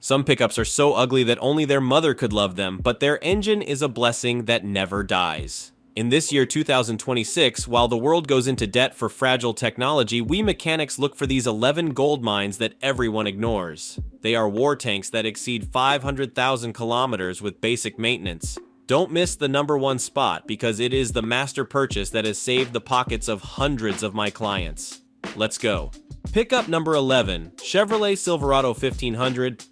Some pickups are so ugly that only their mother could love them, but their engine is a blessing that never dies. In this year 2026, while the world goes into debt for fragile technology, we mechanics look for these 11 gold mines that everyone ignores. They are war tanks that exceed 500,000 kilometers with basic maintenance. Don't miss the #1 spot because it is the master purchase that has saved the pockets of hundreds of my clients. Let's go. Pickup number 11, Chevrolet Silverado 1500.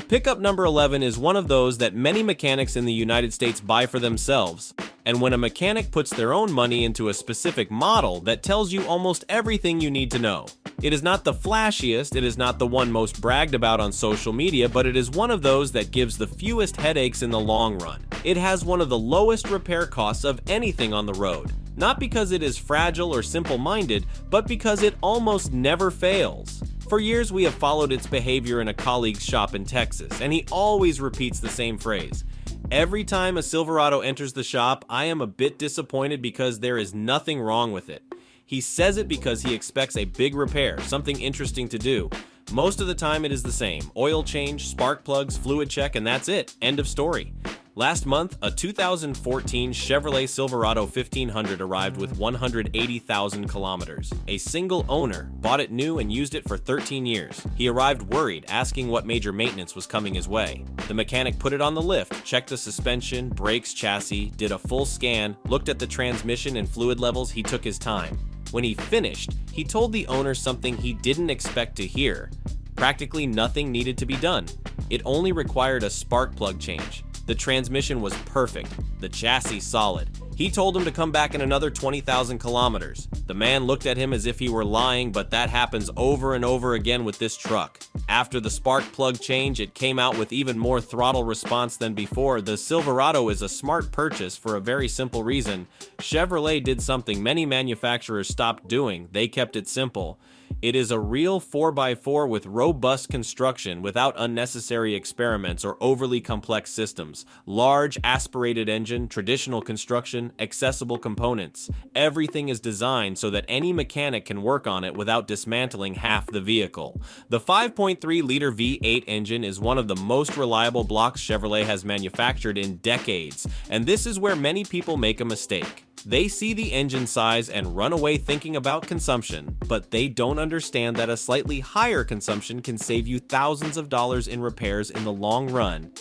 Pickup number 11 is one of those that many mechanics in the United States buy for themselves, and when a mechanic puts their own money into a specific model, that tells you almost everything you need to know. It is not the flashiest, it is not the one most bragged about on social media, but it is one of those that gives the fewest headaches in the long run. It has one of the lowest repair costs of anything on the road. Not because it is fragile or simple-minded, but because it almost never fails. For years, we have followed its behavior in a colleague's shop in Texas, and he always repeats the same phrase. Every time a Silverado enters the shop, I am a bit disappointed because there is nothing wrong with it. He says it because he expects a big repair, something interesting to do. Most of the time it is the same. Oil change, spark plugs, fluid check, and that's it. End of story. Last month, a 2014 Chevrolet Silverado 1500 arrived with 180,000 kilometers. A single owner bought it new and used it for 13 years. He arrived worried, asking what major maintenance was coming his way. The mechanic put it on the lift, checked the suspension, brakes, chassis, did a full scan, looked at the transmission and fluid levels. He took his time. When he finished, he told the owner something he didn't expect to hear. Practically nothing needed to be done. It only required a spark plug change. The transmission was perfect, the chassis solid. He told him to come back in another 20,000 kilometers. The man looked at him as if he were lying, but that happens over and over again with this truck. After the spark plug change, it came out with even more throttle response than before. The Silverado is a smart purchase for a very simple reason. Chevrolet did something many manufacturers stopped doing. They kept it simple. It is a real 4x4 with robust construction without unnecessary experiments or overly complex systems. Large, aspirated engine, traditional construction, accessible components. Everything is designed so that any mechanic can work on it without dismantling half the vehicle. The 5.3-liter V8 engine is one of the most reliable blocks Chevrolet has manufactured in decades, and this is where many people make a mistake. They see the engine size and run away thinking about consumption, but they don't understand that a slightly higher consumption can save you thousands of dollars in repairs in the long run.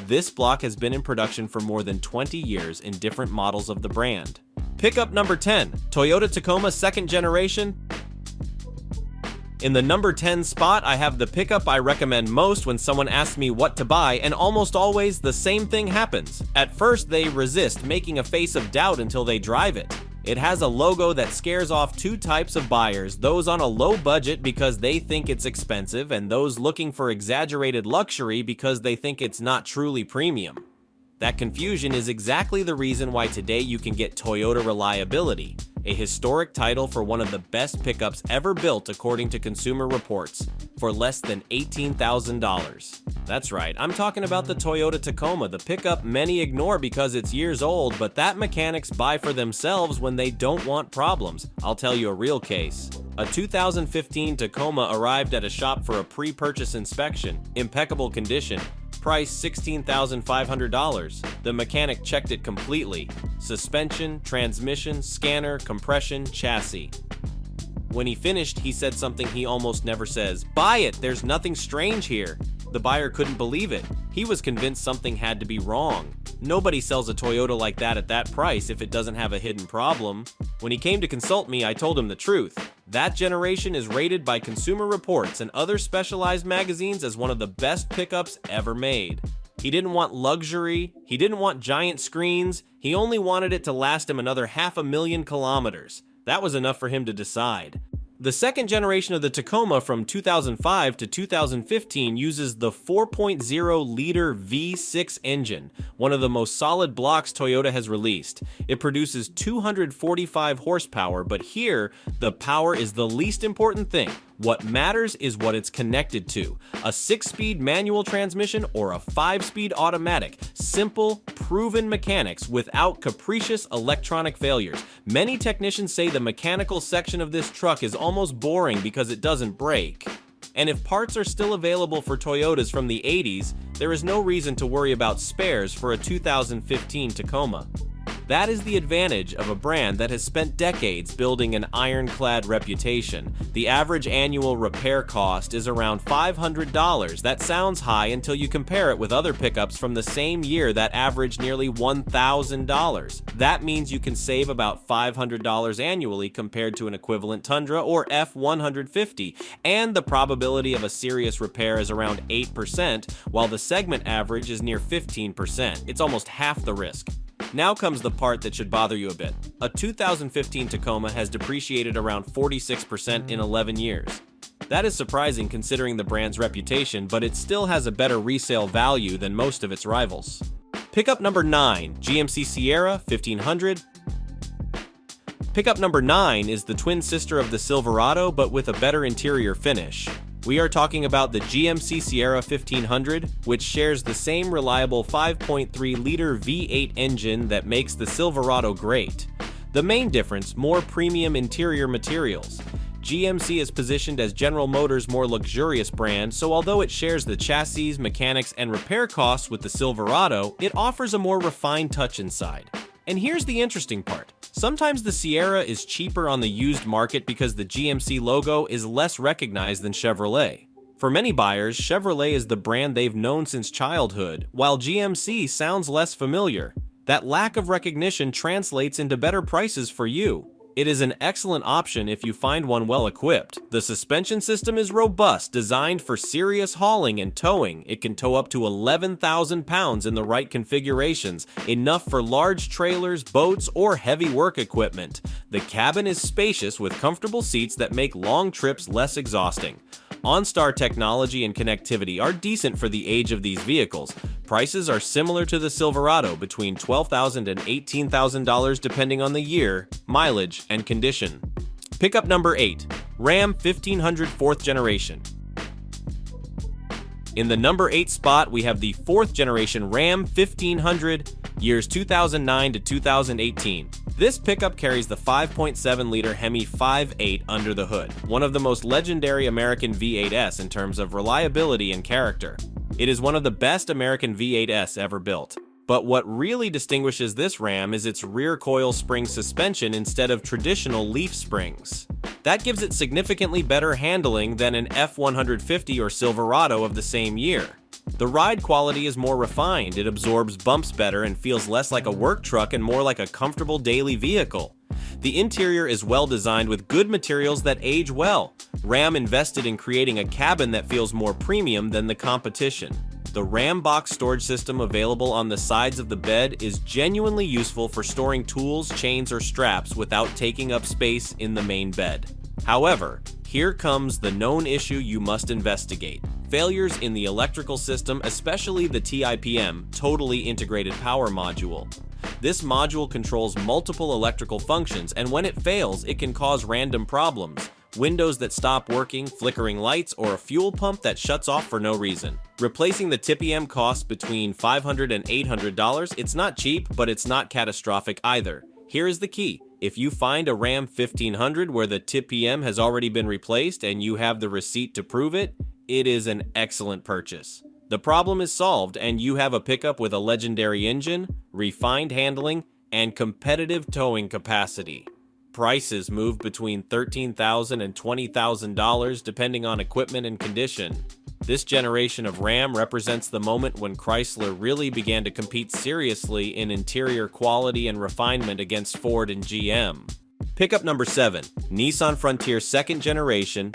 This block has been in production for more than 20 years in different models of the brand. Pickup number 10, Toyota Tacoma 2nd generation. In the number 10 spot, I have the pickup I recommend most when someone asks me what to buy, and almost always the same thing happens. At first, they resist, making a face of doubt until they drive it. It has a logo that scares off two types of buyers, those on a low budget because they think it's expensive, and those looking for exaggerated luxury because they think it's not truly premium. That confusion is exactly the reason why today you can get Toyota reliability, a historic title for one of the best pickups ever built according to Consumer Reports, for less than $18,000. That's right, I'm talking about the Toyota Tacoma, the pickup many ignore because it's years old, but that mechanics buy for themselves when they don't want problems. I'll tell you a real case. A 2015 Tacoma arrived at a shop for a pre-purchase inspection, impeccable condition. Price $16,500. The mechanic checked it completely. Suspension, transmission, scanner, compression, chassis. When he finished, he said something he almost never says. "Buy it, there's nothing strange here." The buyer couldn't believe it. He was convinced something had to be wrong. Nobody sells a Toyota like that at that price if it doesn't have a hidden problem. When he came to consult me, I told him the truth. That generation is rated by Consumer Reports and other specialized magazines as one of the best pickups ever made. He didn't want luxury, he didn't want giant screens, he only wanted it to last him another 500,000 kilometers. That was enough for him to decide. The second generation of the Tacoma from 2005 to 2015 uses the 4.0-liter V6 engine, one of the most solid blocks Toyota has released. It produces 245 horsepower, but here, the power is the least important thing. What matters is what it's connected to. A 6-speed manual transmission or a 5-speed automatic. Simple, proven mechanics without capricious electronic failures. Many technicians say the mechanical section of this truck is almost boring because it doesn't break. And if parts are still available for Toyotas from the 80s, there is no reason to worry about spares for a 2015 Tacoma. That is the advantage of a brand that has spent decades building an ironclad reputation. The average annual repair cost is around $500. That sounds high until you compare it with other pickups from the same year that average nearly $1,000. That means you can save about $500 annually compared to an equivalent Tundra or F-150, and the probability of a serious repair is around 8%, while the segment average is near 15%. It's almost half the risk. Now comes the part that should bother you a bit. A 2015 Tacoma has depreciated around 46% in 11 years. That is surprising considering the brand's reputation, but it still has a better resale value than most of its rivals. Pickup number 9, GMC Sierra 1500. Pickup number 9 is the twin sister of the Silverado, but with a better interior finish. We are talking about the GMC Sierra 1500, which shares the same reliable 5.3-liter V8 engine that makes the Silverado great. The main difference, more premium interior materials. GMC is positioned as General Motors' more luxurious brand, so although it shares the chassis, mechanics, and repair costs with the Silverado, it offers a more refined touch inside. And here's the interesting part. Sometimes the Sierra is cheaper on the used market because the GMC logo is less recognized than Chevrolet. For many buyers, Chevrolet is the brand they've known since childhood, while GMC sounds less familiar. That lack of recognition translates into better prices for you. It is an excellent option if you find one well equipped. The suspension system is robust, designed for serious hauling and towing. It can tow up to 11,000 pounds in the right configurations, enough for large trailers, boats, or heavy work equipment. The cabin is spacious with comfortable seats that make long trips less exhausting. OnStar technology and connectivity are decent for the age of these vehicles. Prices are similar to the Silverado, between $12,000 and $18,000 depending on the year, mileage, and condition. Pickup number 8, Ram 1500 4th generation. In the number 8 spot, we have the 4th generation Ram 1500, years 2009 to 2018. This pickup carries the 5.7-liter Hemi 5.8 under the hood, one of the most legendary American V8s in terms of reliability and character. It is one of the best American V8s ever built. But what really distinguishes this Ram is its rear coil spring suspension instead of traditional leaf springs. That gives it significantly better handling than an F-150 or Silverado of the same year. The ride quality is more refined, it absorbs bumps better and feels less like a work truck and more like a comfortable daily vehicle. The interior is well designed with good materials that age well. Ram invested in creating a cabin that feels more premium than the competition. The Ram box storage system available on the sides of the bed is genuinely useful for storing tools, chains, or straps without taking up space in the main bed. However, here comes the known issue you must investigate. Failures in the electrical system, especially the TIPM, Totally Integrated Power Module. This module controls multiple electrical functions, and when it fails, it can cause random problems. Windows that stop working, flickering lights, or a fuel pump that shuts off for no reason. Replacing the TIPM costs between $500 and $800. It's not cheap, but it's not catastrophic either. Here is the key. If you find a Ram 1500 where the TIPM has already been replaced and you have the receipt to prove it, it is an excellent purchase. The problem is solved and you have a pickup with a legendary engine, refined handling, and competitive towing capacity. Prices move between $13,000 and $20,000 depending on equipment and condition. This generation of Ram represents the moment when Chrysler really began to compete seriously in interior quality and refinement against Ford and GM. Pickup number 7, Nissan Frontier 2nd generation.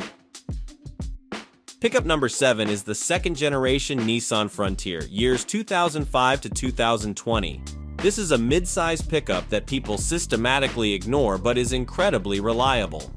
Pickup number 7 is the 2nd generation Nissan Frontier, years 2005 to 2020. This is a mid-size pickup that people systematically ignore but is incredibly reliable.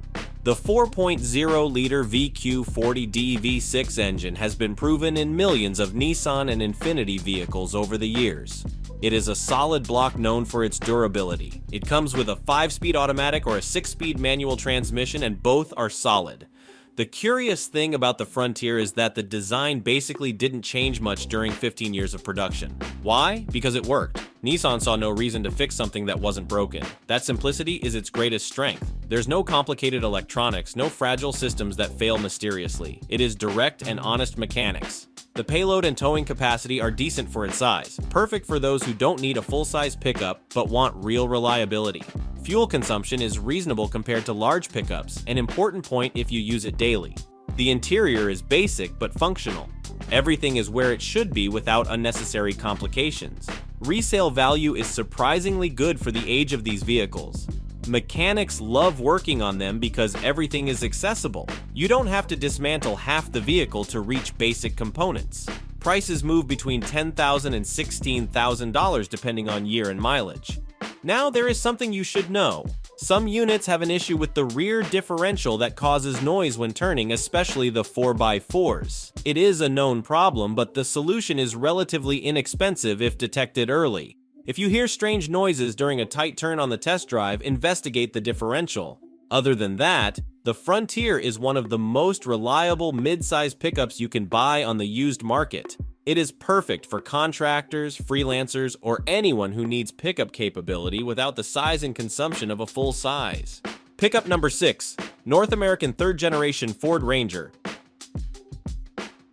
The 4.0-liter VQ40D V6 engine has been proven in millions of Nissan and Infiniti vehicles over the years. It is a solid block known for its durability. It comes with a 5-speed automatic or a 6-speed manual transmission, and both are solid. The curious thing about the Frontier is that the design basically didn't change much during 15 years of production. Why? Because it worked. Nissan saw no reason to fix something that wasn't broken. That simplicity is its greatest strength. There's no complicated electronics, no fragile systems that fail mysteriously. It is direct and honest mechanics. The payload and towing capacity are decent for its size, perfect for those who don't need a full-size pickup but want real reliability. Fuel consumption is reasonable compared to large pickups, an important point if you use it daily. The interior is basic but functional. Everything is where it should be without unnecessary complications. Resale value is surprisingly good for the age of these vehicles. Mechanics love working on them because everything is accessible. You don't have to dismantle half the vehicle to reach basic components. Prices move between $10,000 and $16,000 depending on year and mileage. Now there is something you should know. Some units have an issue with the rear differential that causes noise when turning, especially the 4x4s. It is a known problem, but the solution is relatively inexpensive if detected early. If you hear strange noises during a tight turn on the test drive, investigate the differential. Other than that, the Frontier is one of the most reliable mid-size pickups you can buy on the used market. It is perfect for contractors, freelancers, or anyone who needs pickup capability without the size and consumption of a full size. Pickup number 6, North American 3rd Generation Ford Ranger.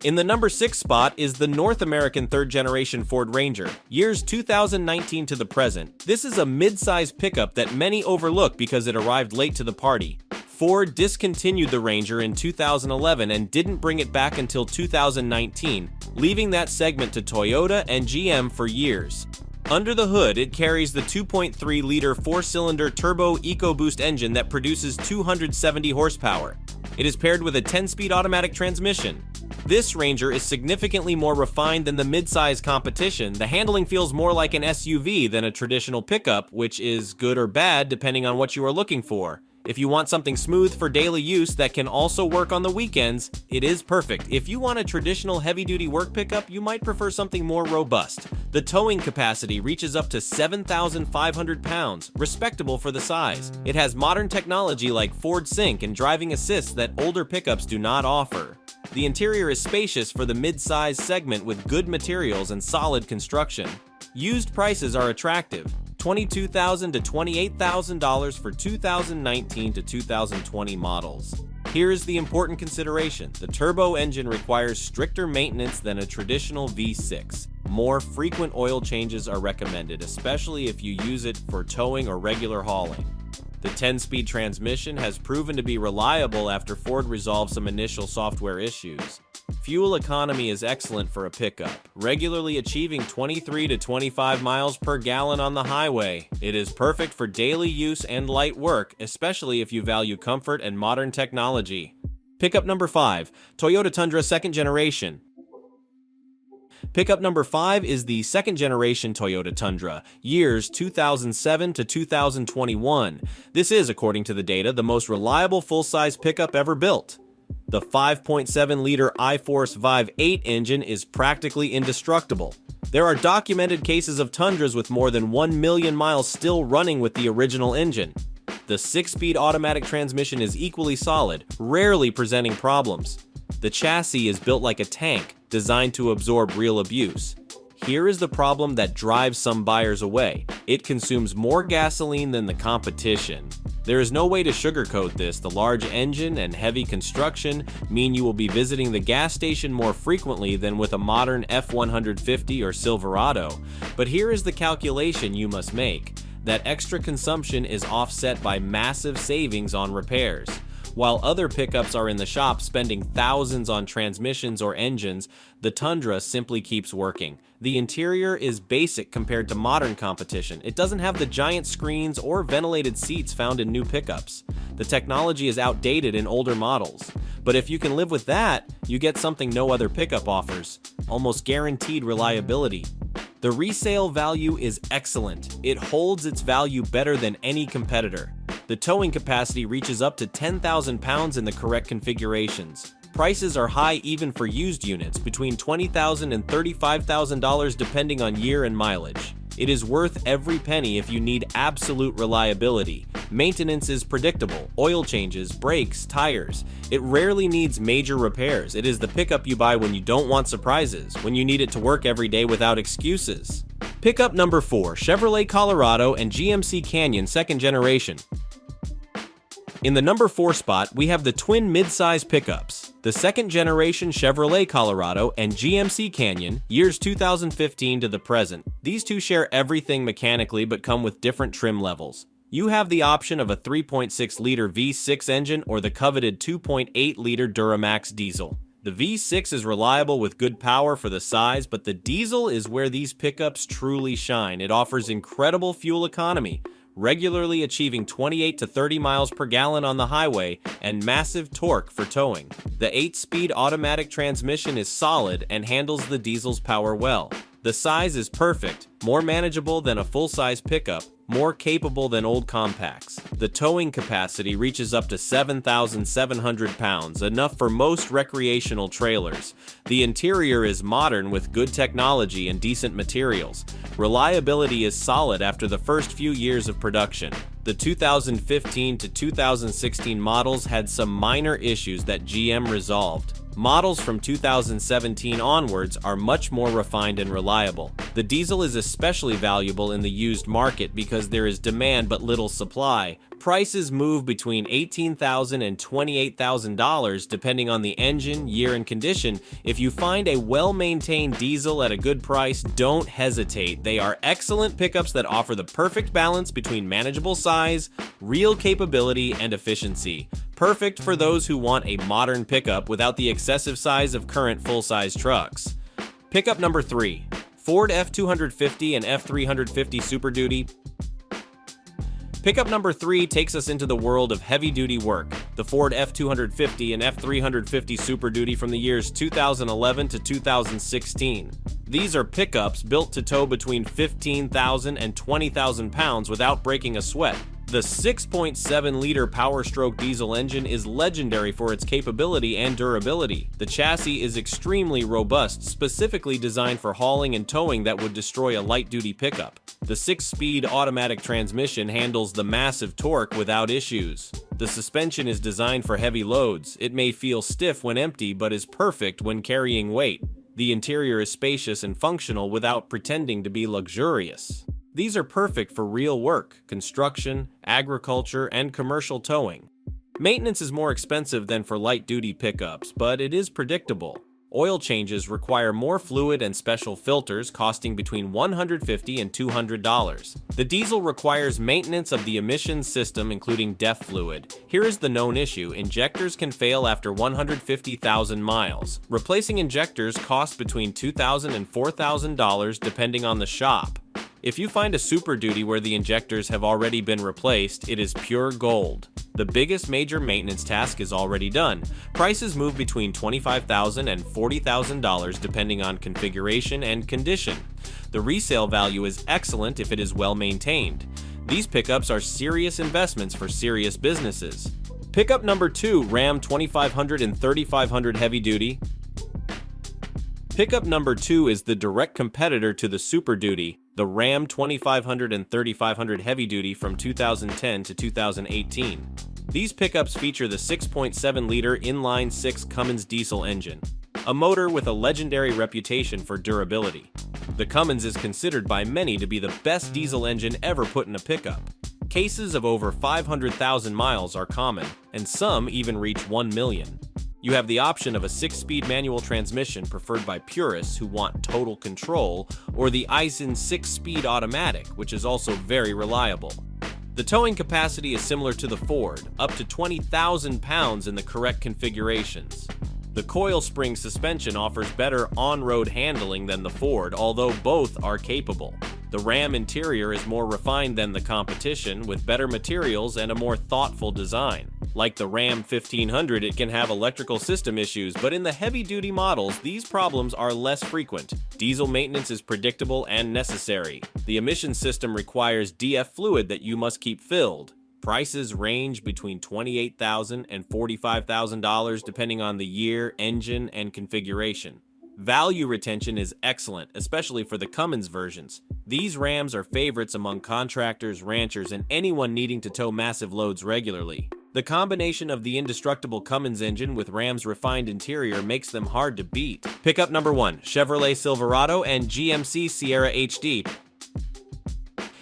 In the number 6 spot is the North American 3rd Generation Ford Ranger, years 2019 to the present. This is a mid-size pickup that many overlook because it arrived late to the party. Ford discontinued the Ranger in 2011 and didn't bring it back until 2019, leaving that segment to Toyota and GM for years. Under the hood, it carries the 2.3-liter 4-cylinder turbo EcoBoost engine that produces 270 horsepower. It is paired with a 10-speed automatic transmission. This Ranger is significantly more refined than the mid-size competition. The handling feels more like an SUV than a traditional pickup, which is good or bad depending on what you are looking for. If you want something smooth for daily use that can also work on the weekends, it is perfect. If you want a traditional heavy-duty work pickup, you might prefer something more robust. The towing capacity reaches up to 7,500 pounds, respectable for the size. It has modern technology like Ford Sync and driving assist that older pickups do not offer. The interior is spacious for the mid-size segment with good materials and solid construction. Used prices are attractive. $22,000 to $28,000 for 2019 to 2020 models. Here is the important consideration. The turbo engine requires stricter maintenance than a traditional V6. More frequent oil changes are recommended, especially if you use it for towing or regular hauling. The 10-speed transmission has proven to be reliable after Ford resolved some initial software issues. Fuel economy is excellent for a pickup, regularly achieving 23 to 25 miles per gallon on the highway. It is perfect for daily use and light work, especially if you value comfort and modern technology. Pickup number 5, Toyota Tundra 2nd Generation. Pickup number 5 is the 2nd generation Toyota Tundra, years 2007 to 2021. This is, according to the data, the most reliable full-size pickup ever built. The 5.7-liter iForce Vive 8 engine is practically indestructible. There are documented cases of Tundras with more than 1 million miles still running with the original engine. The 6-speed automatic transmission is equally solid, rarely presenting problems. The chassis is built like a tank, designed to absorb real abuse. Here is the problem that drives some buyers away. It consumes more gasoline than the competition. There is no way to sugarcoat this. The large engine and heavy construction mean you will be visiting the gas station more frequently than with a modern F-150 or Silverado. But here is the calculation you must make. That extra consumption is offset by massive savings on repairs. While other pickups are in the shop spending thousands on transmissions or engines, the Tundra simply keeps working. The interior is basic compared to modern competition. It doesn't have the giant screens or ventilated seats found in new pickups. The technology is outdated in older models. But if you can live with that, you get something no other pickup offers: almost guaranteed reliability. The resale value is excellent. It holds its value better than any competitor. The towing capacity reaches up to 10,000 pounds in the correct configurations. Prices are high even for used units, between $20,000 and $35,000 depending on year and mileage. It is worth every penny if you need absolute reliability. Maintenance is predictable: oil changes, brakes, tires. It rarely needs major repairs. It is the pickup you buy when you don't want surprises, when you need it to work every day without excuses. Pickup number 4, Chevrolet Colorado and GMC Canyon 2nd generation. In the number 4 spot, we have the twin midsize pickups, the 2nd generation Chevrolet Colorado and GMC Canyon, years 2015 to the present. These two share everything mechanically but come with different trim levels. You have the option of a 3.6-liter V6 engine or the coveted 2.8-liter Duramax diesel. The V6 is reliable with good power for the size, but the diesel is where these pickups truly shine. It offers incredible fuel economy, regularly achieving 28 to 30 miles per gallon on the highway, and massive torque for towing. The 8-speed automatic transmission is solid and handles the diesel's power well. The size is perfect, more manageable than a full-size pickup, more capable than old compacts. The towing capacity reaches up to 7,700 pounds, enough for most recreational trailers. The interior is modern with good technology and decent materials. Reliability is solid after the first few years of production. The 2015 to 2016 models had some minor issues that GM resolved. Models from 2017 onwards are much more refined and reliable. The diesel is especially valuable in the used market because there is demand but little supply. Prices move between $18,000 and $28,000 depending on the engine, year, and condition. If you find a well-maintained diesel at a good price, don't hesitate. They are excellent pickups that offer the perfect balance between manageable size, real capability, and efficiency. Perfect for those who want a modern pickup without the excessive size of current full-size trucks. Pickup number 3, Ford F250 and F350 Super Duty. Pickup number 3 takes us into the world of heavy-duty work, the Ford F250 and F350 Super Duty from the years 2011 to 2016. These are pickups built to tow between 15,000 and 20,000 pounds without breaking a sweat. The 6.7-liter Power-Stroke diesel engine is legendary for its capability and durability. The chassis is extremely robust, specifically designed for hauling and towing that would destroy a light-duty pickup. The 6-speed automatic transmission handles the massive torque without issues. The suspension is designed for heavy loads. It may feel stiff when empty, but is perfect when carrying weight. The interior is spacious and functional without pretending to be luxurious. These are perfect for real work, construction, agriculture, and commercial towing. Maintenance is more expensive than for light-duty pickups, but it is predictable. Oil changes require more fluid and special filters, costing between $150 and $200. The diesel requires maintenance of the emissions system, including DEF fluid. Here is the known issue: injectors can fail after 150,000 miles. Replacing injectors costs between $2,000 and $4,000 depending on the shop. If you find a Super Duty where the injectors have already been replaced, it is pure gold. The biggest major maintenance task is already done. Prices move between $25,000 and $40,000 depending on configuration and condition. The resale value is excellent if it is well maintained. These pickups are serious investments for serious businesses. Pickup number 2, Ram 2500 and 3500 Heavy Duty. Pickup number 2 is the direct competitor to the Super Duty, the Ram 2500 and 3500 Heavy Duty from 2010 to 2018. These pickups feature the 6.7-liter inline-6 Cummins diesel engine, a motor with a legendary reputation for durability. The Cummins is considered by many to be the best diesel engine ever put in a pickup. Cases of over 500,000 miles are common, and some even reach 1 million. You have the option of a 6-speed manual transmission preferred by purists who want total control, or the Aisin 6-speed automatic, which is also very reliable. The towing capacity is similar to the Ford, up to 20,000 pounds in the correct configurations. The coil spring suspension offers better on-road handling than the Ford, although both are capable. The Ram interior is more refined than the competition, with better materials and a more thoughtful design. Like the Ram 1500, it can have electrical system issues, but in the heavy-duty models, these problems are less frequent. Diesel maintenance is predictable and necessary. The emission system requires DF fluid that you must keep filled. Prices range between $28,000 and $45,000 depending on the year, engine, and configuration. Value retention is excellent, especially for the Cummins versions. These Rams are favorites among contractors, ranchers, and anyone needing to tow massive loads regularly. The combination of the indestructible Cummins engine with Ram's refined interior makes them hard to beat. Pickup number 1, Chevrolet Silverado and GMC Sierra HD.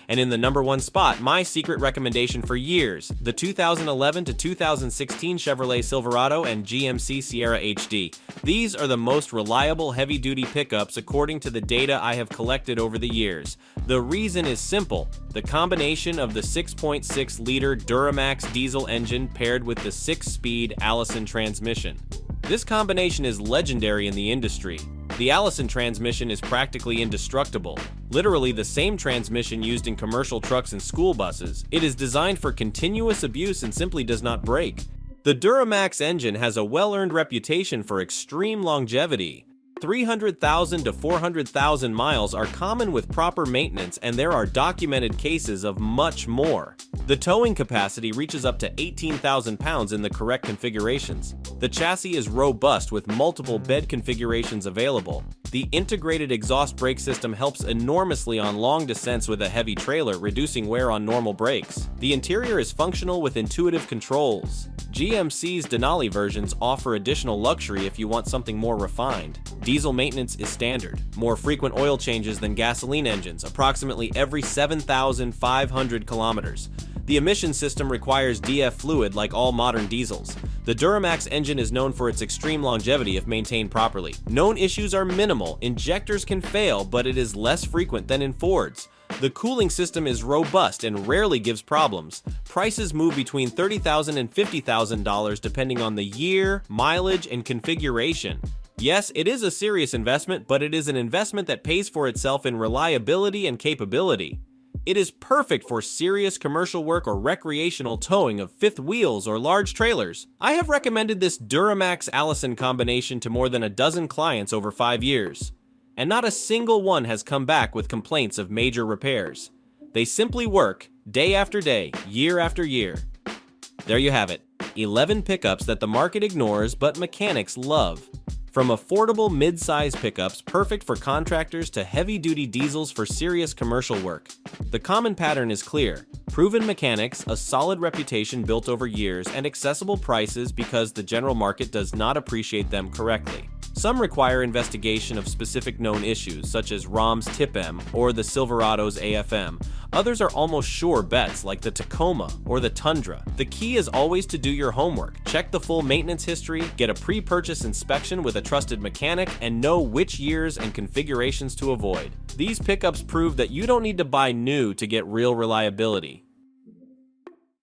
And in the number 1 spot, my secret recommendation for years, the 2011 to 2016 Chevrolet Silverado and GMC Sierra HD. These are the most reliable heavy-duty pickups according to the data I have collected over the years. The reason is simple: the combination of the 6.6-liter Duramax diesel engine paired with the 6-speed Allison transmission. This combination is legendary in the industry. The Allison transmission is practically indestructible, literally the same transmission used in commercial trucks and school buses. It is designed for continuous abuse and simply does not break. The Duramax engine has a well-earned reputation for extreme longevity. 300,000 to 400,000 miles are common with proper maintenance, and there are documented cases of much more. The towing capacity reaches up to 18,000 pounds in the correct configurations. The chassis is robust with multiple bed configurations available. The integrated exhaust brake system helps enormously on long descents with a heavy trailer, reducing wear on normal brakes. The interior is functional with intuitive controls. GMC's Denali versions offer additional luxury if you want something more refined. Diesel maintenance is standard. More frequent oil changes than gasoline engines, approximately every 7,500 kilometers. The emission system requires DF fluid like all modern diesels. The Duramax engine is known for its extreme longevity if maintained properly. Known issues are minimal. Injectors can fail, but it is less frequent than in Fords. The cooling system is robust and rarely gives problems. Prices move between $30,000 and $50,000 depending on the year, mileage, and configuration. Yes, it is a serious investment, but it is an investment that pays for itself in reliability and capability. It is perfect for serious commercial work or recreational towing of fifth wheels or large trailers. I have recommended this Duramax Allison combination to more than a dozen clients over 5 years, and not a single one has come back with complaints of major repairs. They simply work day after day, year after year. There you have it, 11 pickups that the market ignores but mechanics love. From affordable mid-size pickups perfect for contractors to heavy-duty diesels for serious commercial work, the common pattern is clear: proven mechanics, a solid reputation built over years, and accessible prices because the general market does not appreciate them correctly. Some require investigation of specific known issues, such as ROM's TIP-M or the Silverado's AFM. Others are almost sure bets, like the Tacoma or the Tundra. The key is always to do your homework, check the full maintenance history, get a pre-purchase inspection with a trusted mechanic, and know which years and configurations to avoid. These pickups prove that you don't need to buy new to get real reliability.